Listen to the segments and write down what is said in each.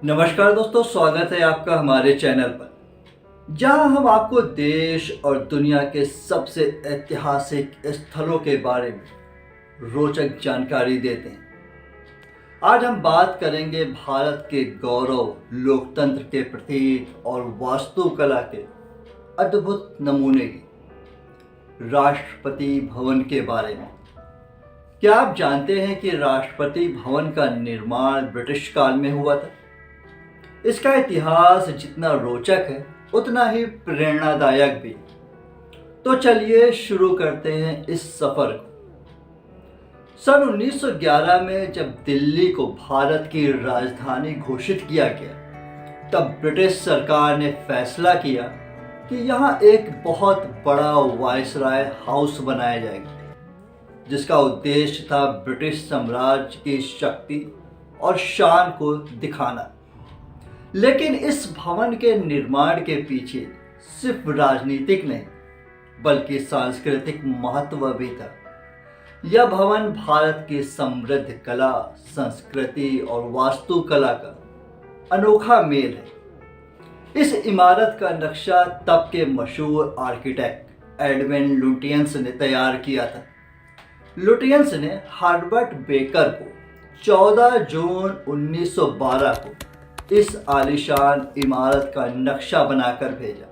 नमस्कार दोस्तों, स्वागत है आपका हमारे चैनल पर जहां हम आपको देश और दुनिया के सबसे ऐतिहासिक स्थलों के बारे में रोचक जानकारी देते हैं। आज हम बात करेंगे भारत के गौरव, लोकतंत्र के प्रतीक और वास्तुकला के अद्भुत नमूने की राष्ट्रपति भवन के बारे में। क्या आप जानते हैं कि राष्ट्रपति भवन का निर्माण ब्रिटिश काल में हुआ था? इसका इतिहास जितना रोचक है उतना ही प्रेरणादायक भी। तो चलिए शुरू करते हैं इस सफर को। सन 1911 में जब दिल्ली को भारत की राजधानी घोषित किया गया, तब ब्रिटिश सरकार ने फैसला किया कि यहाँ एक बहुत बड़ा वायसराय हाउस बनाया जाएगा, जिसका उद्देश्य था ब्रिटिश साम्राज्य की शक्ति और शान को दिखाना। लेकिन इस भवन के निर्माण के पीछे सिर्फ राजनीतिक नहीं बल्कि सांस्कृतिक महत्व भी था। यह भवन भारत की समृद्ध कला, संस्कृति और वास्तुकला का अनोखा मेल है। इस इमारत का नक्शा तब के मशहूर आर्किटेक्ट एडविन लुटियंस ने तैयार किया था। लुटियंस ने हर्बर्ट बेकर को 14 जून 1912 को इस आलीशान इमारत का नक्शा बनाकर भेजा।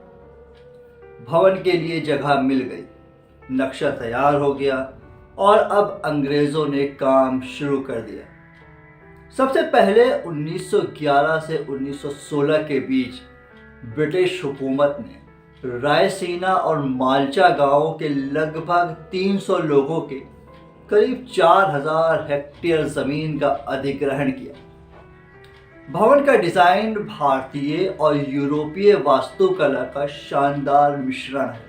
भवन के लिए जगह मिल गई, नक्शा तैयार हो गया और अब अंग्रेजों ने काम शुरू कर दिया। सबसे पहले 1911 से 1916 के बीच ब्रिटिश हुकूमत ने रायसीना और माल्चा गांवों के लगभग 300 लोगों के करीब 4000 हेक्टेयर जमीन का अधिग्रहण किया। भवन का डिजाइन भारतीय और यूरोपीय वास्तुकला का शानदार मिश्रण है।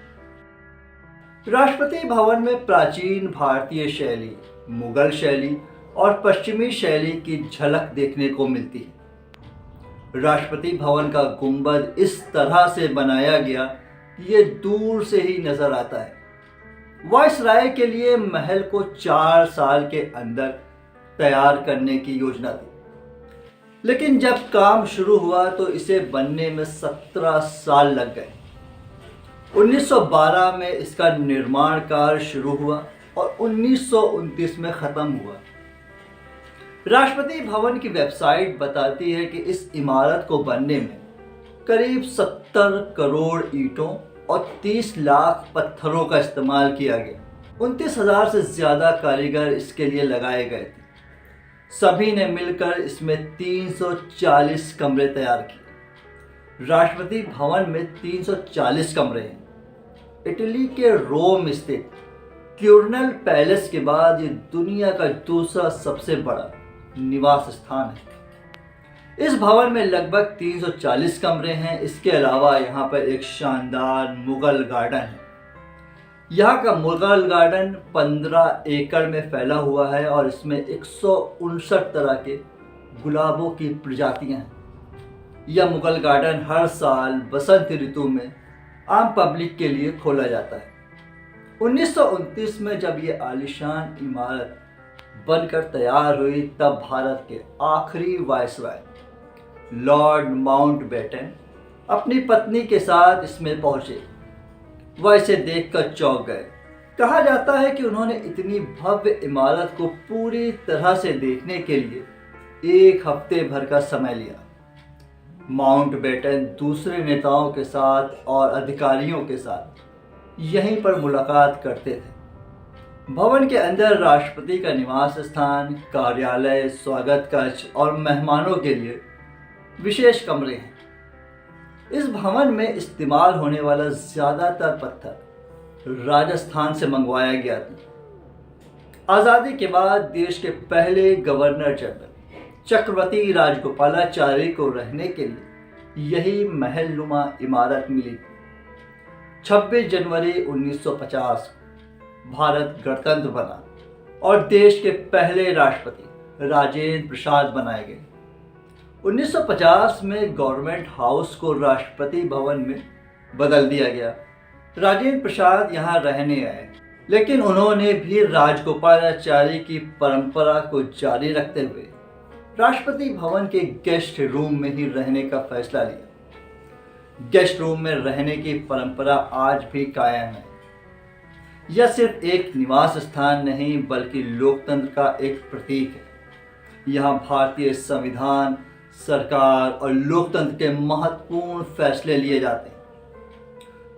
राष्ट्रपति भवन में प्राचीन भारतीय शैली, मुगल शैली और पश्चिमी शैली की झलक देखने को मिलती है। राष्ट्रपति भवन का गुंबद इस तरह से बनाया गया कि ये दूर से ही नजर आता है। वायसराय के लिए महल को 4 साल के अंदर तैयार करने की योजना थी, लेकिन जब काम शुरू हुआ तो इसे बनने में 17 साल लग गए। 1912 में इसका निर्माण कार्य शुरू हुआ और 1929 में ख़त्म हुआ। राष्ट्रपति भवन की वेबसाइट बताती है कि इस इमारत को बनने में करीब 70 करोड़ ईंटों और 30 लाख पत्थरों का इस्तेमाल किया गया। 29,000 से ज़्यादा कारीगर इसके लिए लगाए गए थे। सभी ने मिलकर इसमें 340 कमरे तैयार किए। राष्ट्रपति भवन में 340 कमरे हैं। इटली के रोम स्थित क्यूरनल पैलेस के बाद ये दुनिया का दूसरा सबसे बड़ा निवास स्थान है। इस भवन में लगभग 340 कमरे हैं। इसके अलावा यहाँ पर एक शानदार मुगल गार्डन है। यहाँ का मुगल गार्डन 15 एकड़ में फैला हुआ है और इसमें 159 तरह के गुलाबों की प्रजातियां हैं। यह मुगल गार्डन हर साल बसंत ऋतु में आम पब्लिक के लिए खोला जाता है। 1929 में जब ये आलीशान इमारत बनकर तैयार हुई, तब भारत के आखिरी वायसराय लॉर्ड माउंटबेटन अपनी पत्नी के साथ इसमें पहुंचे। वह इसे देखकर चौंक गए। कहा जाता है कि उन्होंने इतनी भव्य इमारत को पूरी तरह से देखने के लिए 1 हफ्ते भर का समय लिया। माउंटबेटन दूसरे नेताओं के साथ और अधिकारियों के साथ यहीं पर मुलाकात करते थे। भवन के अंदर राष्ट्रपति का निवास स्थान, कार्यालय, स्वागत कक्ष और मेहमानों के लिए विशेष कमरे हैं। इस भवन में इस्तेमाल होने वाला ज़्यादातर पत्थर राजस्थान से मंगवाया गया था। आज़ादी के बाद देश के पहले गवर्नर जनरल चक्रवर्ती राजगोपालाचारी को रहने के लिए यही महलनुमा इमारत मिली। 26 जनवरी 1950 को भारत गणतंत्र बना और देश के पहले राष्ट्रपति राजेंद्र प्रसाद बनाए गए। 1950 में गवर्नमेंट हाउस को राष्ट्रपति भवन में बदल दिया गया। राजेंद्र प्रसाद यहाँ रहने आए, लेकिन उन्होंने भी राजगोपालाचारी की परंपरा को जारी रखते हुए राष्ट्रपति भवन के गेस्ट रूम में ही रहने का फैसला लिया। गेस्ट रूम में रहने की परंपरा आज भी कायम है। यह सिर्फ एक निवास स्थान नहीं बल्कि लोकतंत्र का एक प्रतीक है। यहाँ भारतीय संविधान, सरकार और लोकतंत्र के महत्वपूर्ण फैसले लिए जाते हैं।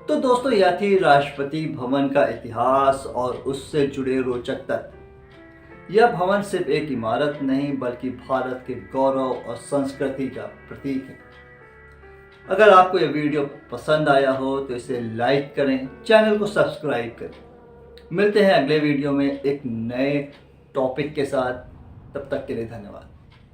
तो दोस्तों, यह थी राष्ट्रपति भवन का इतिहास और उससे जुड़े रोचक तथ्य। यह भवन सिर्फ एक इमारत नहीं बल्कि भारत के गौरव और संस्कृति का प्रतीक है। अगर आपको यह वीडियो पसंद आया हो तो इसे लाइक करें, चैनल को सब्सक्राइब करें। मिलते हैं अगले वीडियो में एक नए टॉपिक के साथ। तब तक के लिए धन्यवाद।